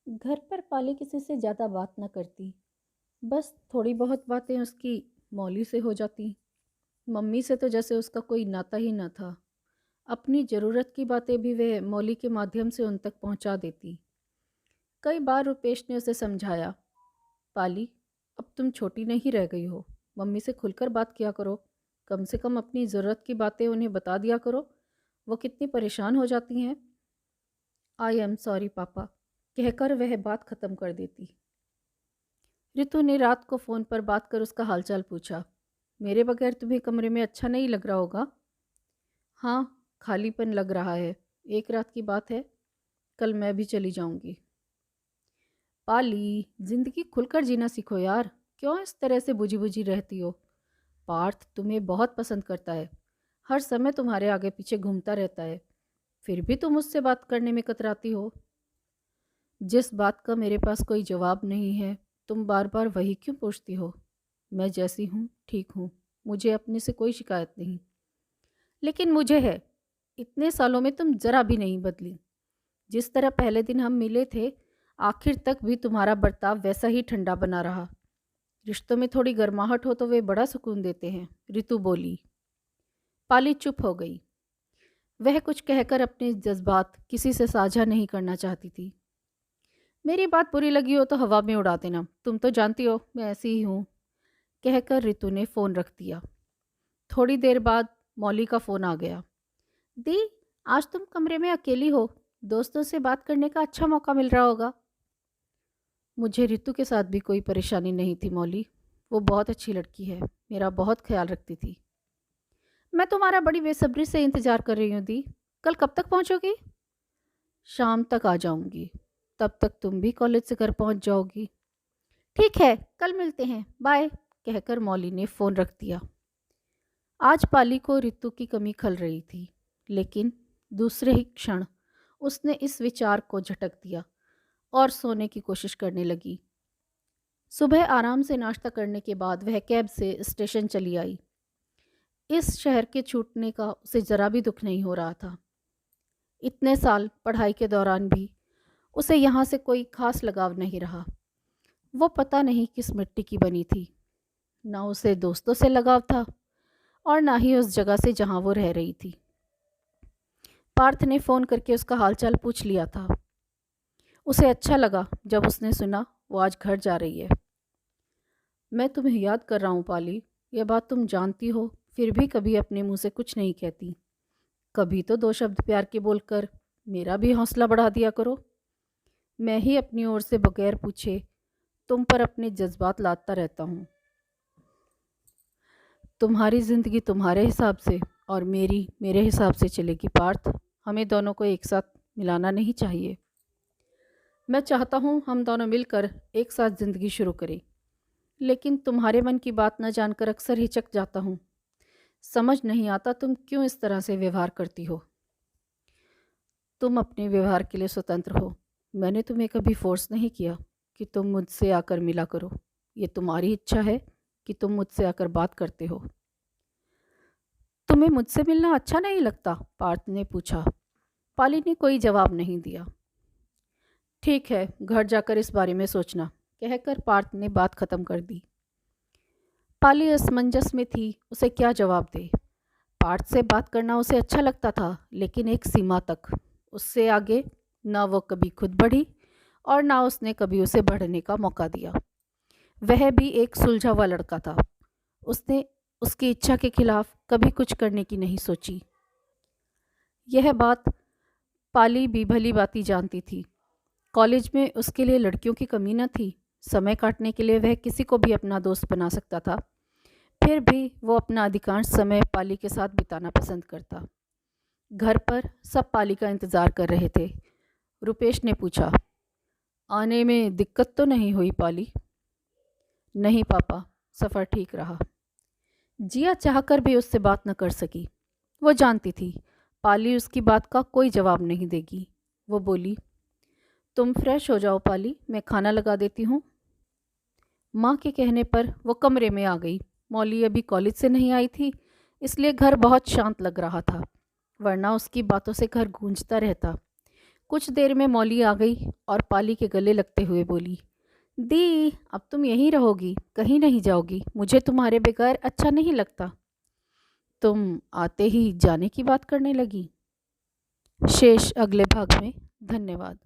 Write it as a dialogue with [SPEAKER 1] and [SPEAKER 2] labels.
[SPEAKER 1] घर पर पाली किसी से ज़्यादा बात न करती। बस थोड़ी बहुत बातें उसकी मौली से हो जाती। मम्मी से तो जैसे उसका कोई नाता ही न था। अपनी ज़रूरत की बातें भी वह मौली के माध्यम से उन तक पहुंचा देती। कई बार रुपेश ने उसे समझाया, पाली, अब तुम छोटी नहीं रह गई हो। मम्मी से खुलकर बात किया करो। कम से कम अपनी ज़रूरत की बातें उन्हें बता दिया करो। वो कितनी परेशान हो जाती हैं। आई एम सॉरी पापा, कहकर वह बात ख़त्म कर देती। रितु ने रात को फ़ोन पर बात कर उसका हालचाल पूछा। मेरे बगैर तुम्हें कमरे में अच्छा नहीं लग रहा होगा? हाँ, खालीपन लग रहा है। एक रात की बात है, कल मैं भी चली जाऊंगी। पाली, जिंदगी खुलकर जीना सीखो यार। क्यों इस तरह से बुझी बुझी रहती हो? पार्थ तुम्हें बहुत पसंद करता है। हर समय तुम्हारे आगे पीछे घूमता रहता है। फिर भी तुम उससे बात करने में कतराती हो। जिस बात का मेरे पास कोई जवाब नहीं है, तुम बार बार वही क्यों पूछती हो? मैं जैसी हूँ ठीक हूँ। मुझे अपने से कोई शिकायत नहीं। लेकिन मुझे है। इतने सालों में तुम जरा भी नहीं बदली। जिस तरह पहले दिन हम मिले थे, आखिर तक भी तुम्हारा बर्ताव वैसा ही ठंडा बना रहा। रिश्तों में थोड़ी गर्माहट हो तो वे बड़ा सुकून देते हैं, रितु बोली। पाली चुप हो गई। वह कुछ कहकर अपने जज्बात किसी से साझा नहीं करना चाहती थी। मेरी बात बुरी लगी हो तो हवा में उड़ा देना, तुम तो जानती हो मैं ऐसी ही हूँ, कहकर रितु ने फ़ोन रख दिया। थोड़ी देर बाद मौली का फ़ोन आ गया। दी, आज तुम कमरे में अकेली हो। दोस्तों से बात करने का अच्छा मौका मिल रहा होगा। मुझे रितु के साथ भी कोई परेशानी नहीं थी मौली। वो बहुत अच्छी लड़की है, मेरा बहुत ख्याल रखती थी। मैं तुम्हारा बड़ी बेसब्री से इंतज़ार कर रही हूँ दी। कल कब तक पहुँचोगी? शाम तक आ जाऊँगी। तब तक तुम भी कॉलेज से घर पहुँच जाओगी। ठीक है, कल मिलते हैं, बाय, कहकर मौली ने फ़ोन रख दिया। आज पाली को रितु की कमी खल रही थी, लेकिन दूसरे ही क्षण उसने इस विचार को झटक दिया और सोने की कोशिश करने लगी। सुबह आराम से नाश्ता करने के बाद वह कैब से स्टेशन चली आई। इस शहर के छूटने का उसे जरा भी दुख नहीं हो रहा था। इतने साल पढ़ाई के दौरान भी उसे यहाँ से कोई खास लगाव नहीं रहा। वो पता नहीं किस मिट्टी की बनी थी। ना उसे दोस्तों से लगाव था और ना ही उस जगह से जहाँ वो रह रही थी। पार्थ ने फ़ोन करके उसका हालचाल पूछ लिया था। उसे अच्छा लगा जब उसने सुना वो आज घर जा रही है। मैं तुम्हें याद कर रहा हूँ पाली, यह बात तुम जानती हो, फिर भी कभी अपने मुंह से कुछ नहीं कहती। कभी तो दो शब्द प्यार के बोलकर मेरा भी हौसला बढ़ा दिया करो। मैं ही अपनी ओर से बगैर पूछे तुम पर अपने जज्बात लादता रहता हूँ। तुम्हारी ज़िंदगी तुम्हारे हिसाब से और मेरी मेरे हिसाब से चलेगी पार्थ। हमें दोनों को एक साथ मिलाना नहीं चाहिए। मैं चाहता हूँ हम दोनों मिलकर एक साथ ज़िंदगी शुरू करें, लेकिन तुम्हारे मन की बात न जानकर अक्सर हिचक जाता हूँ। समझ नहीं आता तुम क्यों इस तरह से व्यवहार करती हो। तुम अपने व्यवहार के लिए स्वतंत्र हो। मैंने तुम्हें कभी फोर्स नहीं किया कि तुम मुझसे आकर मिला करो। ये तुम्हारी इच्छा है कि तुम मुझसे आकर बात करते हो। तुम्हें मुझसे मिलना अच्छा नहीं लगता? पार्थ ने पूछा। पाली ने कोई जवाब नहीं दिया। ठीक है, घर जाकर इस बारे में सोचना, कहकर पार्थ ने बात खत्म कर दी। पाली असमंजस में थी, उसे क्या जवाब दे। पार्थ से बात करना उसे अच्छा लगता था, लेकिन एक सीमा तक। उससे आगे ना वो कभी खुद बढ़ी और ना उसने कभी उसे बढ़ने का मौका दिया। वह भी एक सुलझा हुआ लड़का था। उसने उसकी इच्छा के खिलाफ कभी कुछ करने की नहीं सोची। यह बात पाली भी भली भांति जानती थी। कॉलेज में उसके लिए लड़कियों की कमी न थी। समय काटने के लिए वह किसी को भी अपना दोस्त बना सकता था। फिर भी वो अपना अधिकांश समय पाली के साथ बिताना पसंद करता। घर पर सब पाली का इंतज़ार कर रहे थे। रुपेश ने पूछा, आने में दिक्कत तो नहीं हुई पाली? नहीं पापा, सफ़र ठीक रहा। जिया चाहकर भी उससे बात न कर सकी। वो जानती थी पाली उसकी बात का कोई जवाब नहीं देगी। वो बोली, तुम फ्रेश हो जाओ पाली, मैं खाना लगा देती हूँ। माँ के कहने पर वो कमरे में आ गई। मौली अभी कॉलेज से नहीं आई थी, इसलिए घर बहुत शांत लग रहा था, वरना उसकी बातों से घर गूंजता रहता। कुछ देर में मौली आ गई और पाली के गले लगते हुए बोली, दी अब तुम यहीं रहोगी, कहीं नहीं जाओगी? मुझे तुम्हारे बगैर अच्छा नहीं लगता। तुम आते ही जाने की बात करने लगी। शेष अगले भाग में। धन्यवाद।